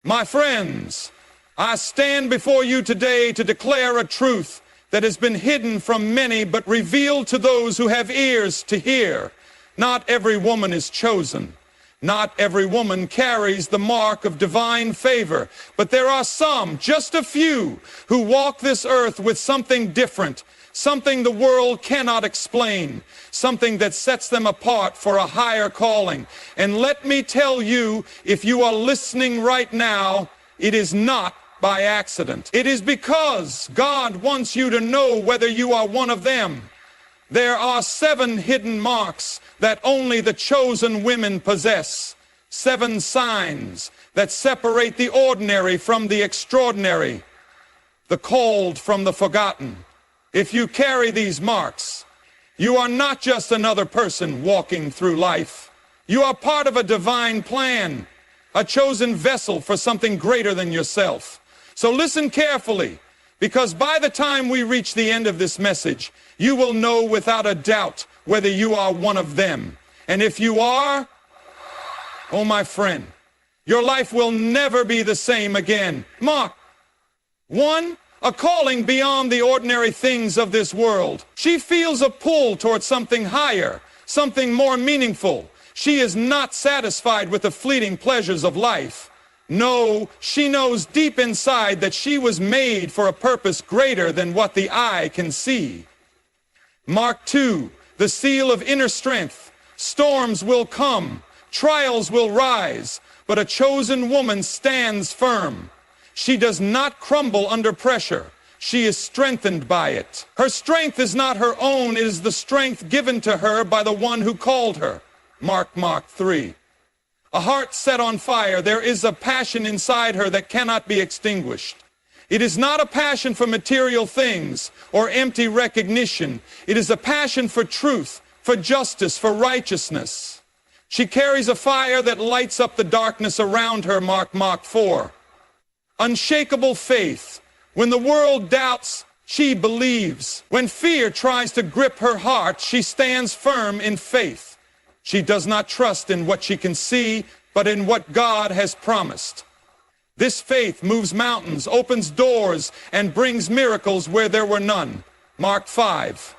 My friends, I stand before you today to declare a truth that has been hidden from many but revealed to those who have ears to hear. Not every woman is chosen. Not every woman carries the mark of divine favor, but there are some, just a few, who walk this earth with something different, something the world cannot explain, something that sets them apart for a higher calling. And let me tell you, if you are listening right now, it is not by accident. It is because God wants you to know whether you are one of them. There are 7 hidden marks that only the chosen women possess. 7 signs that separate the ordinary from the extraordinary, the called from the forgotten. If you carry these marks, you are not just another person walking through life. You are part of a divine plan, a chosen vessel for something greater than yourself. So listen carefully, because by the time we reach the end of this message, you will know without a doubt whether you are one of them. And if you are, oh my friend, your life will never be the same again. Mark 1, a calling beyond the ordinary things of this world. She feels a pull towards something higher, something more meaningful. She is not satisfied with the fleeting pleasures of life. No, she knows deep inside that she was made for a purpose greater than what the eye can see. Mark 2, the seal of inner strength. Storms will come, trials will rise, but a chosen woman stands firm. She does not crumble under pressure. She is strengthened by it. Her strength is not her own, it is the strength given to her by the one who called her. Mark 3. A heart set on fire, there is a passion inside her that cannot be extinguished. It is not a passion for material things or empty recognition. It is a passion for truth, for justice, for righteousness. She carries a fire that lights up the darkness around her. Mark 4. Unshakable faith. When the world doubts, she believes. When fear tries to grip her heart, she stands firm in faith. She does not trust in what she can see, but in what God has promised. This faith moves mountains, opens doors, and brings miracles where there were none. Mark 5.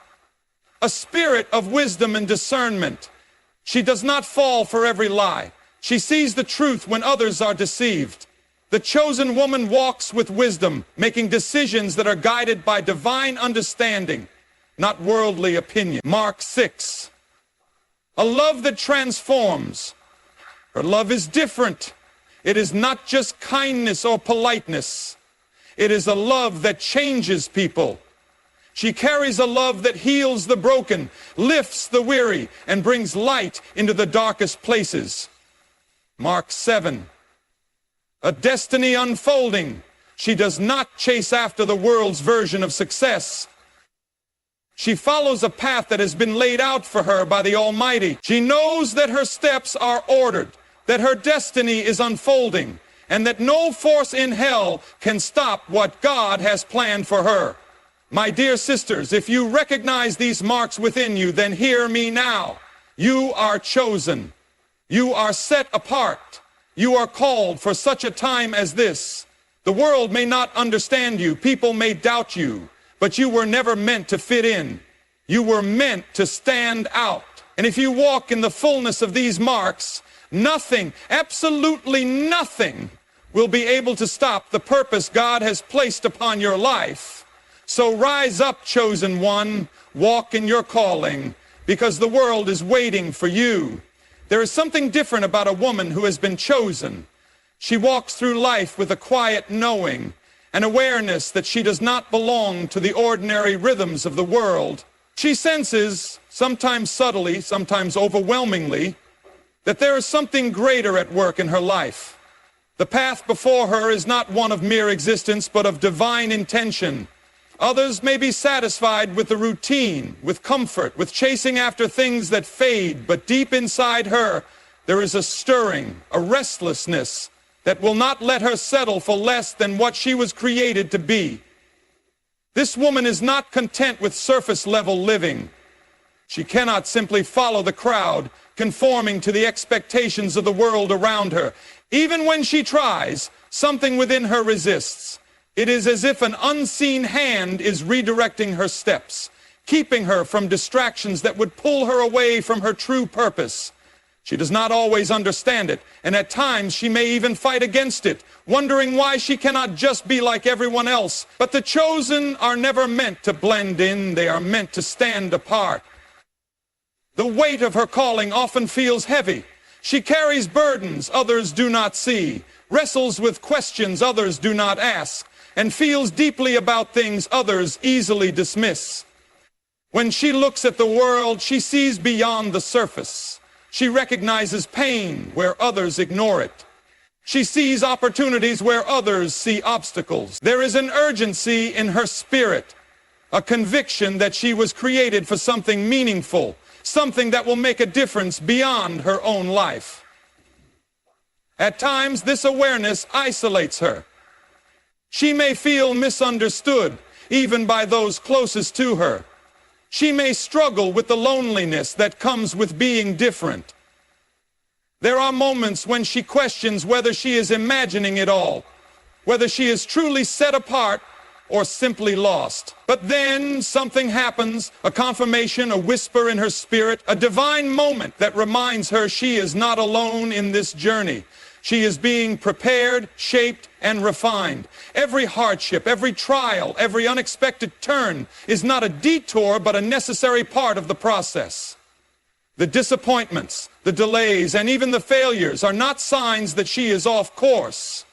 A spirit of wisdom and discernment. She does not fall for every lie. She sees the truth when others are deceived. The chosen woman walks with wisdom, making decisions that are guided by divine understanding, not worldly opinion. Mark 6. A love that transforms. Her love is different. It is not just kindness or politeness. It is a love that changes people. She carries a love that heals the broken, lifts the weary, and brings light into the darkest places. Mark 7. A destiny unfolding. She does not chase after the world's version of success. She follows a path that has been laid out for her by the Almighty. She knows that her steps are ordered, that her destiny is unfolding, and that no force in hell can stop what God has planned for her. My dear sisters, if you recognize these marks within you, then hear me now. You are chosen. You are set apart. You are called for such a time as this. The world may not understand you. People may doubt you. But you were never meant to fit in. You were meant to stand out. And if you walk in the fullness of these marks, nothing, absolutely nothing, will be able to stop the purpose God has placed upon your life. So rise up, chosen one, walk in your calling, because the world is waiting for you. There is something different about a woman who has been chosen. She walks through life with a quiet knowing, an awareness that she does not belong to the ordinary rhythms of the world. She senses, sometimes subtly, sometimes overwhelmingly, that there is something greater at work in her life. The path before her is not one of mere existence, but of divine intention. Others may be satisfied with the routine, with comfort, with chasing after things that fade, but deep inside her, there is a stirring, a restlessness, that will not let her settle for less than what she was created to be. This woman is not content with surface-level living. She cannot simply follow the crowd, conforming to the expectations of the world around her. Even when she tries, something within her resists. It is as if an unseen hand is redirecting her steps, keeping her from distractions that would pull her away from her true purpose. She does not always understand it, and at times she may even fight against it, wondering why she cannot just be like everyone else. But the chosen are never meant to blend in, they are meant to stand apart. The weight of her calling often feels heavy. She carries burdens others do not see, wrestles with questions others do not ask, and feels deeply about things others easily dismiss. When she looks at the world, she sees beyond the surface. She recognizes pain where others ignore it. She sees opportunities where others see obstacles. There is an urgency in her spirit, a conviction that she was created for something meaningful, something that will make a difference beyond her own life. At times, this awareness isolates her. She may feel misunderstood, even by those closest to her. She may struggle with the loneliness that comes with being different. There are moments when she questions whether she is imagining it all, whether she is truly set apart or simply lost. But then something happens, a confirmation, a whisper in her spirit, a divine moment that reminds her she is not alone in this journey. She is being prepared, shaped, and refined. Every hardship, every trial, every unexpected turn is not a detour, but a necessary part of the process. The disappointments, the delays, and even the failures are not signs that she is off course.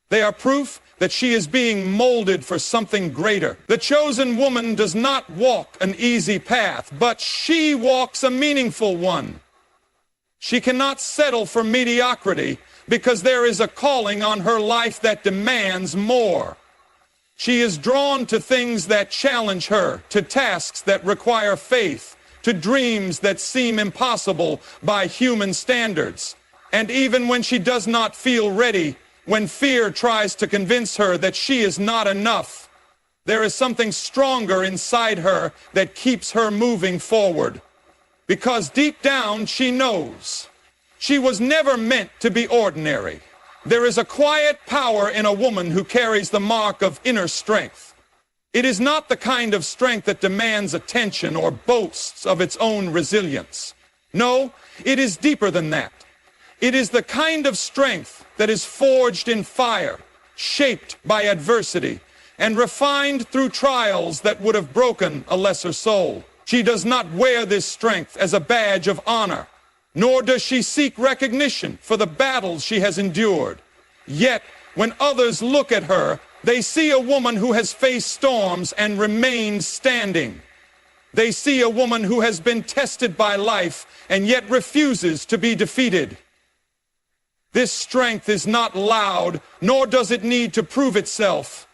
They are proof that she is being molded for something greater. The chosen woman does not walk an easy path, but she walks a meaningful one. She cannot settle for mediocrity because there is a calling on her life that demands more. She is drawn to things that challenge her, to tasks that require faith, to dreams that seem impossible by human standards. And even when she does not feel ready, when fear tries to convince her that she is not enough, there is something stronger inside her that keeps her moving forward. Because deep down she knows she was never meant to be ordinary. There is a quiet power in a woman who carries the mark of inner strength. It is not the kind of strength that demands attention or boasts of its own resilience. No, it is deeper than that. It is the kind of strength that is forged in fire, shaped by adversity, and refined through trials that would have broken a lesser soul. She does not wear this strength as a badge of honor, nor does she seek recognition for the battles she has endured. Yet, when others look at her, they see a woman who has faced storms and remained standing. They see a woman who has been tested by life and yet refuses to be defeated. This strength is not loud, nor does it need to prove itself.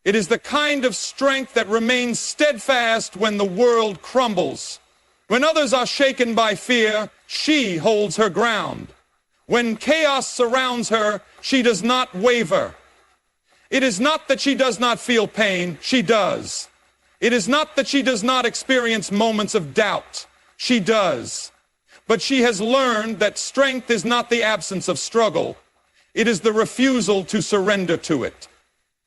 It is the kind of strength that remains steadfast when the world crumbles. When others are shaken by fear, she holds her ground. When chaos surrounds her, she does not waver. It is not that she does not feel pain, she does. It is not that she does not experience moments of doubt, she does. But she has learned that strength is not the absence of struggle. It is the refusal to surrender to it.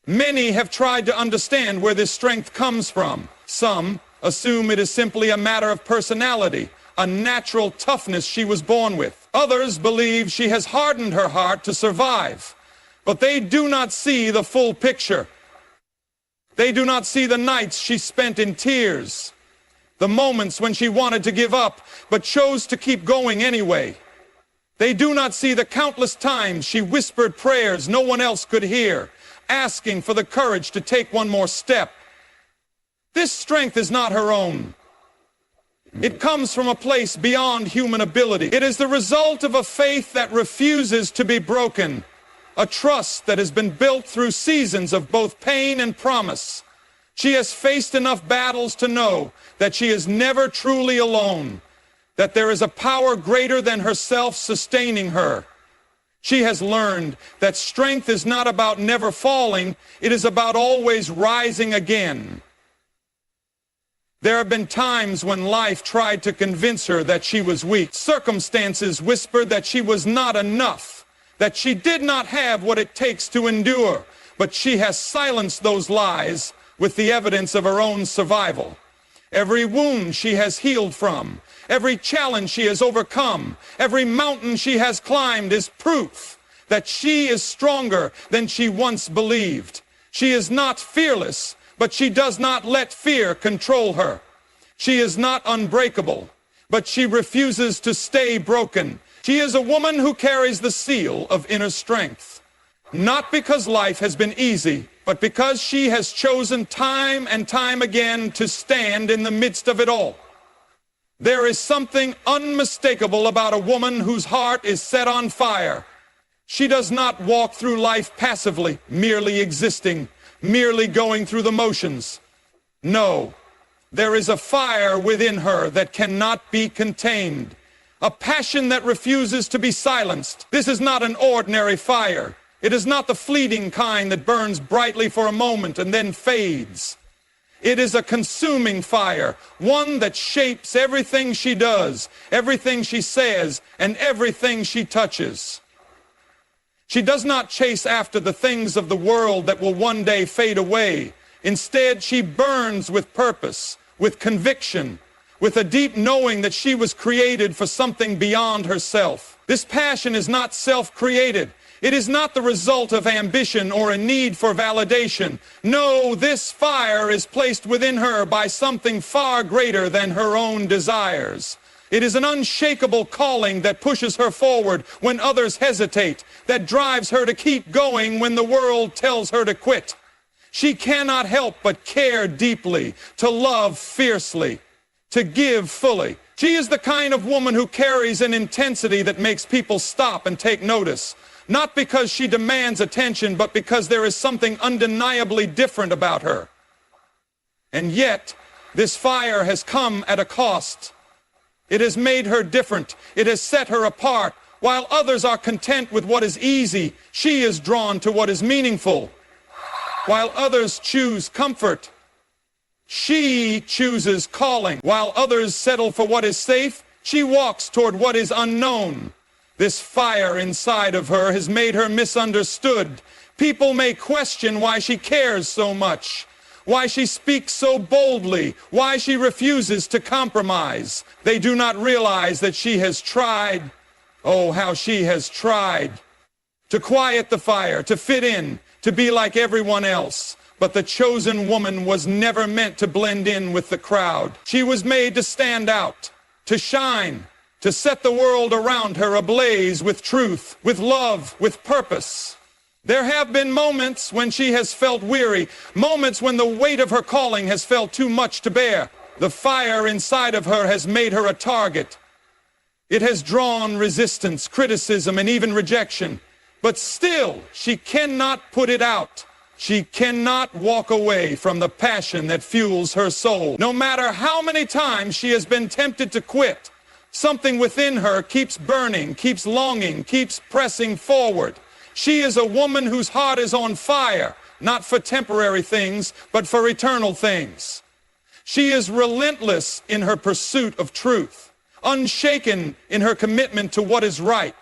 Many have tried to understand where this strength comes from. Some assume it is simply a matter of personality, a natural toughness she was born with. Others believe she has hardened her heart to survive. But they do not see the full picture. They do not see the nights she spent in tears, the moments when she wanted to give up, but chose to keep going anyway. They do not see the countless times she whispered prayers no one else could hear, asking for the courage to take one more step. This strength is not her own. It comes from a place beyond human ability. It is the result of a faith that refuses to be broken, a trust that has been built through seasons of both pain and promise. She has faced enough battles to know that she is never truly alone, that there is a power greater than herself sustaining her. She has learned that strength is not about never falling, it is about always rising again. There have been times when life tried to convince her that she was weak. Circumstances whispered that she was not enough. that she did not have what it takes to endure, but she has silenced those lies with the evidence of her own survival. Every wound she has healed from, every challenge she has overcome, every mountain she has climbed is proof that she is stronger than she once believed. She is not fearless, but she does not let fear control her. She is not unbreakable, but she refuses to stay broken. She is a woman who carries the seal of inner strength, not because life has been easy, but because she has chosen time and time again to stand in the midst of it all. There is something unmistakable about a woman whose heart is set on fire. She does not walk through life passively, merely existing, merely going through the motions. No, there is a fire within her that cannot be contained, a passion that refuses to be silenced. This is not an ordinary fire. It is not the fleeting kind that burns brightly for a moment and then fades. It is a consuming fire, one that shapes everything she does, everything she says, and everything she touches. She does not chase after the things of the world that will one day fade away. Instead, she burns with purpose, with conviction, with a deep knowing that she was created for something beyond herself. This passion is not self-created. It is not the result of ambition or a need for validation. No, this fire is placed within her by something far greater than her own desires. It is an unshakable calling that pushes her forward when others hesitate, that drives her to keep going when the world tells her to quit. She cannot help but care deeply, to love fiercely, to give fully. She is the kind of woman who carries an intensity that makes people stop and take notice. Not because she demands attention, but because there is something undeniably different about her. And yet, this fire has come at a cost. It has made her different. It has set her apart. While others are content with what is easy, she is drawn to what is meaningful. While others choose comfort, she chooses calling. While others settle for what is safe, she walks toward what is unknown. This fire inside of her has made her misunderstood. People may question why she cares so much, why she speaks so boldly, why she refuses to compromise. They do not realize that she has tried, oh, how she has tried, to quiet the fire, to fit in, to be like everyone else. But the chosen woman was never meant to blend in with the crowd. She was made to stand out, to shine, to set the world around her ablaze with truth, with love, with purpose. There have been moments when she has felt weary, moments when the weight of her calling has felt too much to bear. The fire inside of her has made her a target. It has drawn resistance, criticism, and even rejection. But still, she cannot put it out. She cannot walk away from the passion that fuels her soul. No matter how many times she has been tempted to quit, something within her keeps burning, keeps longing, keeps pressing forward. She is a woman whose heart is on fire, not for temporary things, but for eternal things. She is relentless in her pursuit of truth, unshaken in her commitment to what is right,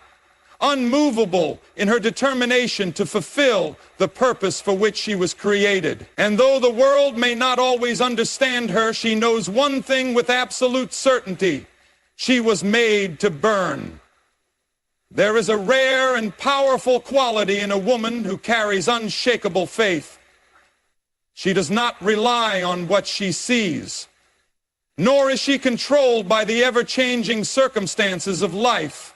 unmovable in her determination to fulfill the purpose for which she was created. And though the world may not always understand her, she knows one thing with absolute certainty: she was made to burn. There is a rare and powerful quality in a woman who carries unshakable faith. She does not rely on what she sees, nor is she controlled by the ever-changing circumstances of life.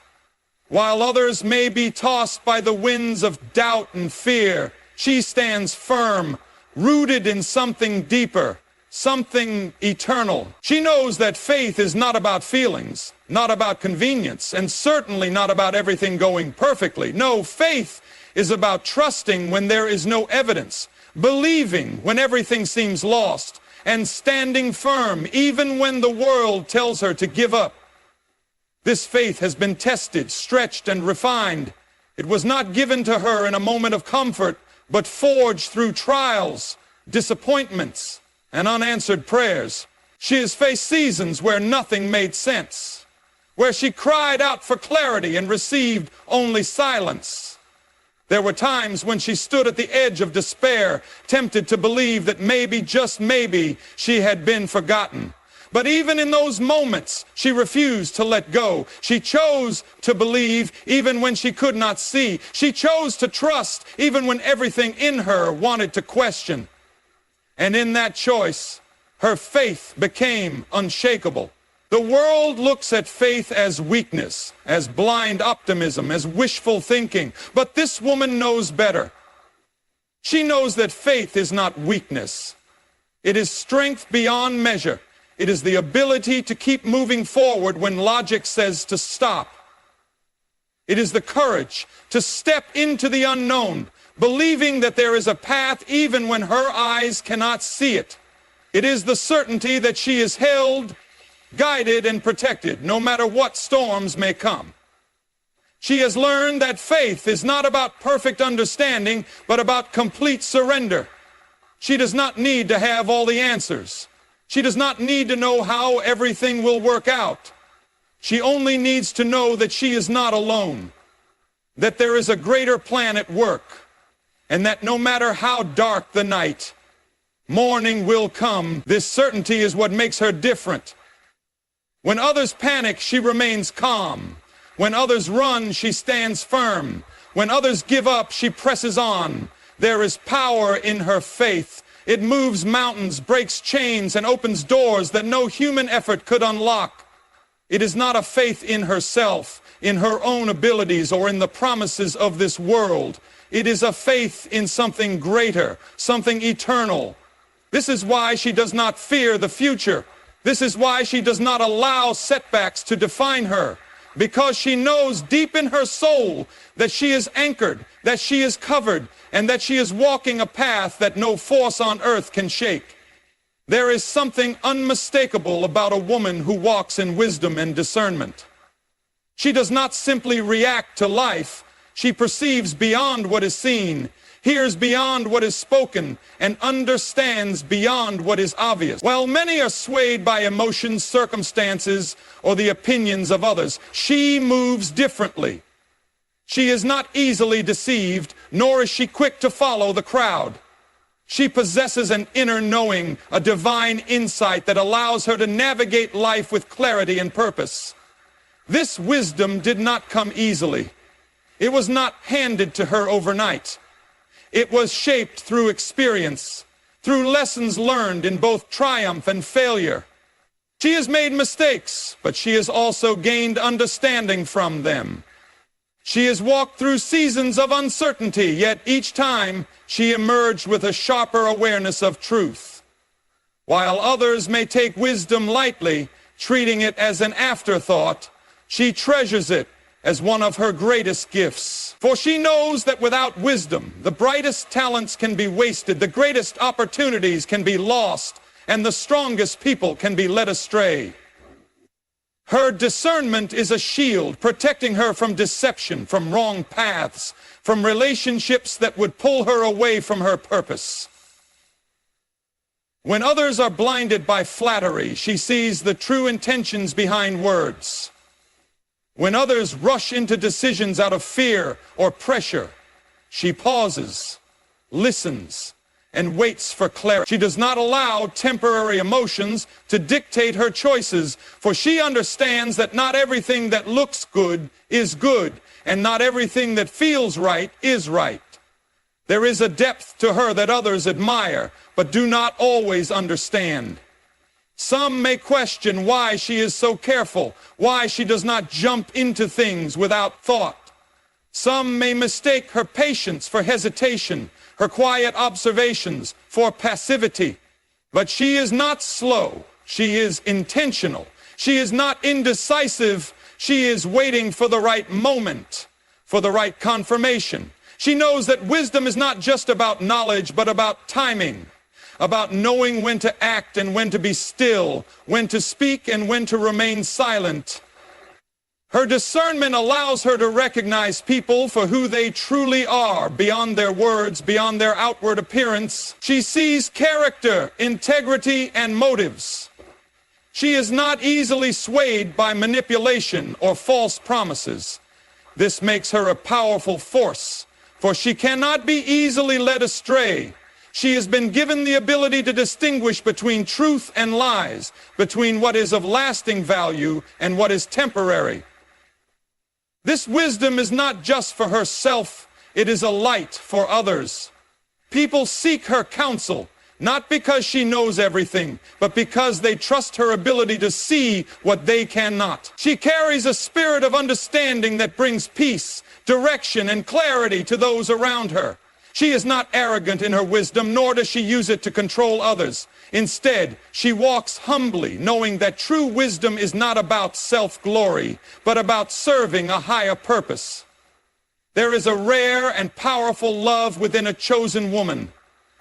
While others may be tossed by the winds of doubt and fear, she stands firm, rooted in something deeper, something eternal. She knows that faith is not about feelings, not about convenience, and certainly not about everything going perfectly. No, faith is about trusting when there is no evidence, believing when everything seems lost, and standing firm even when the world tells her to give up. This faith has been tested, stretched, and refined. It was not given to her in a moment of comfort, but forged through trials, disappointments, and unanswered prayers. She has faced seasons where nothing made sense, where she cried out for clarity and received only silence. There were times when she stood at the edge of despair, tempted to believe that maybe, just maybe, she had been forgotten. But even in those moments, she refused to let go. She chose to believe even when she could not see. She chose to trust even when everything in her wanted to question. And in that choice, her faith became unshakable. The world looks at faith as weakness, as blind optimism, as wishful thinking. But this woman knows better. She knows that faith is not weakness. It is strength beyond measure. It is the ability to keep moving forward when logic says to stop. It is the courage to step into the unknown, believing that there is a path even when her eyes cannot see it. It is the certainty that she is held, guided, and protected, no matter what storms may come. She has learned that faith is not about perfect understanding, but about complete surrender. She does not need to have all the answers. She does not need to know how everything will work out. She only needs to know that she is not alone, that there is a greater plan at work, and that no matter how dark the night, morning will come. This certainty is what makes her different. When others panic, she remains calm. When others run, she stands firm. When others give up, she presses on. There is power in her faith. It moves mountains, breaks chains, and opens doors that no human effort could unlock. It is not a faith in herself, in her own abilities, or in the promises of this world. It is a faith in something greater, something eternal. This is why she does not fear the future. This is why she does not allow setbacks to define her. Because she knows deep in her soul that she is anchored, that she is covered, and that she is walking a path that no force on earth can shake. There is something unmistakable about a woman who walks in wisdom and discernment. She does not simply react to life. She perceives beyond what is seen, hears beyond what is spoken, and understands beyond what is obvious. While many are swayed by emotions, circumstances, or the opinions of others, she moves differently. She is not easily deceived, nor is she quick to follow the crowd. She possesses an inner knowing, a divine insight that allows her to navigate life with clarity and purpose. This wisdom did not come easily. It was not handed to her overnight. It was shaped through experience, through lessons learned in both triumph and failure. She has made mistakes, but she has also gained understanding from them. She has walked through seasons of uncertainty, yet each time she emerged with a sharper awareness of truth. While others may take wisdom lightly, treating it as an afterthought, she treasures it as one of her greatest gifts. For she knows that without wisdom, the brightest talents can be wasted, the greatest opportunities can be lost, and the strongest people can be led astray. Her discernment is a shield, protecting her from deception, from wrong paths, from relationships that would pull her away from her purpose. When others are blinded by flattery, she sees the true intentions behind words. When others rush into decisions out of fear or pressure, she pauses, listens, and waits for clarity. She does not allow temporary emotions to dictate her choices, for she understands that not everything that looks good is good, and not everything that feels right is right. There is a depth to her that others admire, but do not always understand. Some may question why she is so careful, why she does not jump into things without thought. Some may mistake her patience for hesitation, her quiet observations for passivity. But she is not slow. She is intentional. She is not indecisive. She is waiting for the right moment, for the right confirmation. She knows that wisdom is not just about knowledge, but about timing, about knowing when to act and when to be still, when to speak and when to remain silent. Her discernment allows her to recognize people for who they truly are, beyond their words, beyond their outward appearance. She sees character, integrity, and motives. She is not easily swayed by manipulation or false promises. This makes her a powerful force, for she cannot be easily led astray. She has been given the ability to distinguish between truth and lies, between what is of lasting value and what is temporary. This wisdom is not just for herself, it is a light for others. People seek her counsel, not because she knows everything, but because they trust her ability to see what they cannot. She carries a spirit of understanding that brings peace, direction, and clarity to those around her. She is not arrogant in her wisdom, nor does she use it to control others. Instead, she walks humbly, knowing that true wisdom is not about self-glory, but about serving a higher purpose. There is a rare and powerful love within a chosen woman,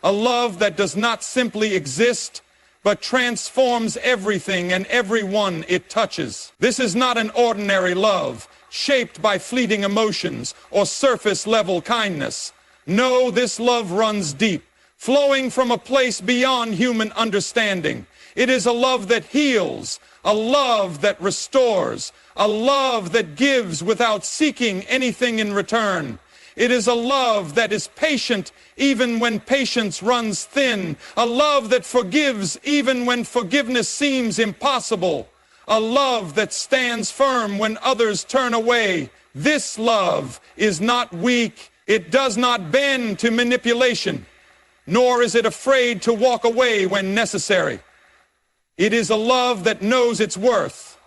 a love that does not simply exist, but transforms everything and everyone it touches. This is not an ordinary love, shaped by fleeting emotions or surface-level kindness. No, this love runs deep, flowing from a place beyond human understanding. It is a love that heals, a love that restores, a love that gives without seeking anything in return. It is a love that is patient even when patience runs thin, a love that forgives even when forgiveness seems impossible, a love that stands firm when others turn away. This love is not weak. It does not bend to manipulation, nor is it afraid to walk away when necessary. It is a love that knows its worth,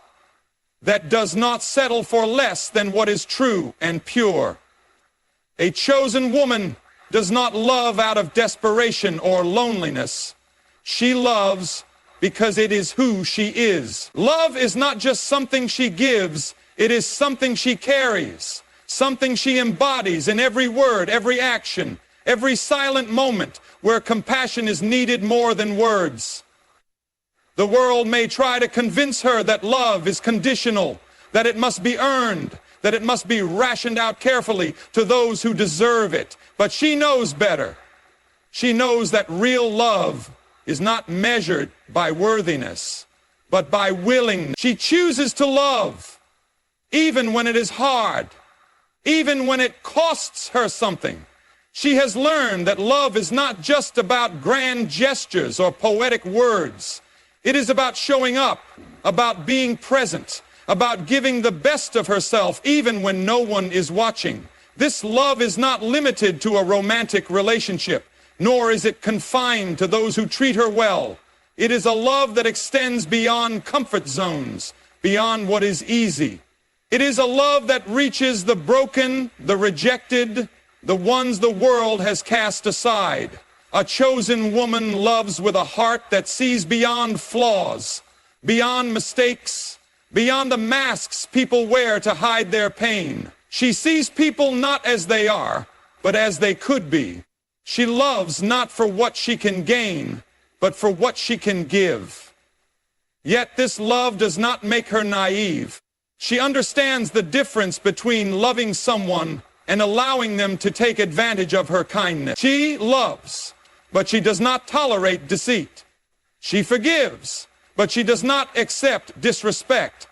that does not settle for less than what is true and pure. A chosen woman does not love out of desperation or loneliness. She loves because it is who she is. Love is not just something she gives, it is something she carries. Something she embodies in every word, every action, every silent moment where compassion is needed more than words. The world may try to convince her that love is conditional, that it must be earned, that it must be rationed out carefully to those who deserve it. But she knows better. She knows that real love is not measured by worthiness, but by willingness. She chooses to love, even when it is hard. Even when it costs her something. She has learned that love is not just about grand gestures or poetic words. It is about showing up, about being present, about giving the best of herself even when no one is watching. This love is not limited to a romantic relationship, nor is it confined to those who treat her well. It is a love that extends beyond comfort zones, beyond what is easy. It is a love that reaches the broken, the rejected, the ones the world has cast aside. A chosen woman loves with a heart that sees beyond flaws, beyond mistakes, beyond the masks people wear to hide their pain. She sees people not as they are, but as they could be. She loves not for what she can gain, but for what she can give. Yet this love does not make her naive. She understands the difference between loving someone and allowing them to take advantage of her kindness. She loves, but she does not tolerate deceit. She forgives, but she does not accept disrespect.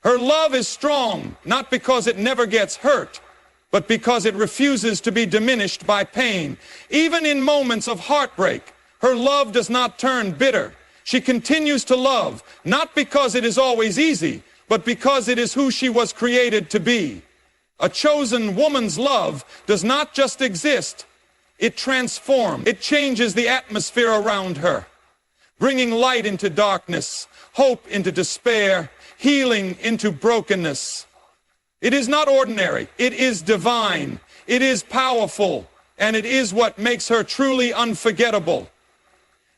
Her love is strong, not because it never gets hurt, but because it refuses to be diminished by pain. Even in moments of heartbreak, her love does not turn bitter. She continues to love, not because it is always easy, but because it is who she was created to be. A chosen woman's love does not just exist, it transforms. It changes the atmosphere around her, bringing light into darkness, hope into despair, healing into brokenness. It is not ordinary, it is divine, it is powerful, and it is what makes her truly unforgettable.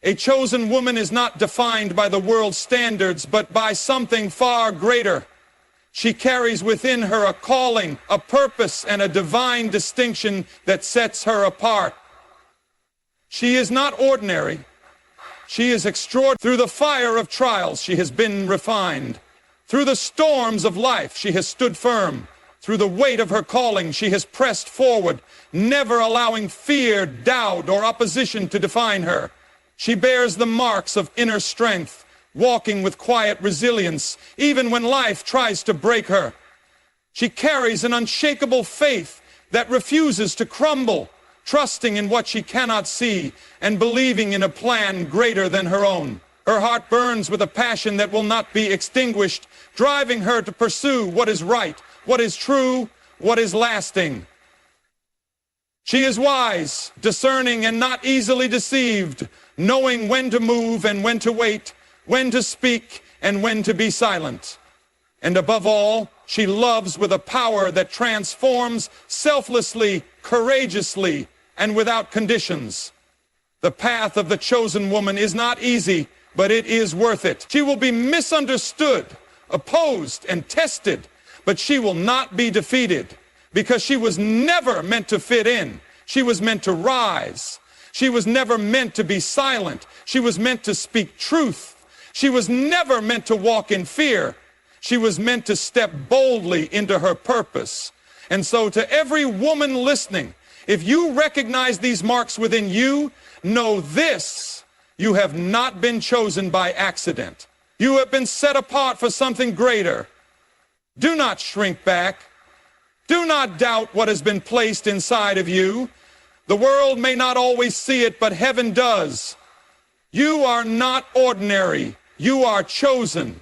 A chosen woman is not defined by the world's standards, but by something far greater. She carries within her a calling, a purpose, and a divine distinction that sets her apart. She is not ordinary. She is extraordinary. Through the fire of trials, she has been refined. Through the storms of life, she has stood firm. Through the weight of her calling, she has pressed forward, never allowing fear, doubt, or opposition to define her. She bears the marks of inner strength, walking with quiet resilience, even when life tries to break her. She carries an unshakable faith that refuses to crumble, trusting in what she cannot see and believing in a plan greater than her own. Her heart burns with a passion that will not be extinguished, driving her to pursue what is right, what is true, what is lasting. She is wise, discerning, and not easily deceived, knowing when to move and when to wait, when to speak and when to be silent. And above all, she loves with a power that transforms selflessly, courageously, and without conditions. The path of the chosen woman is not easy, but it is worth it. She will be misunderstood, opposed, and tested, but she will not be defeated, because she was never meant to fit in. She was meant to rise. She was never meant to be silent. She was meant to speak truth. She was never meant to walk in fear. She was meant to step boldly into her purpose. And so to every woman listening, if you recognize these marks within you, know this: you have not been chosen by accident. You have been set apart for something greater. Do not shrink back. Do not doubt what has been placed inside of you. The world may not always see it, but heaven does. You are not ordinary. You are chosen.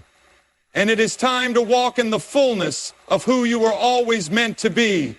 And it is time to walk in the fullness of who you were always meant to be.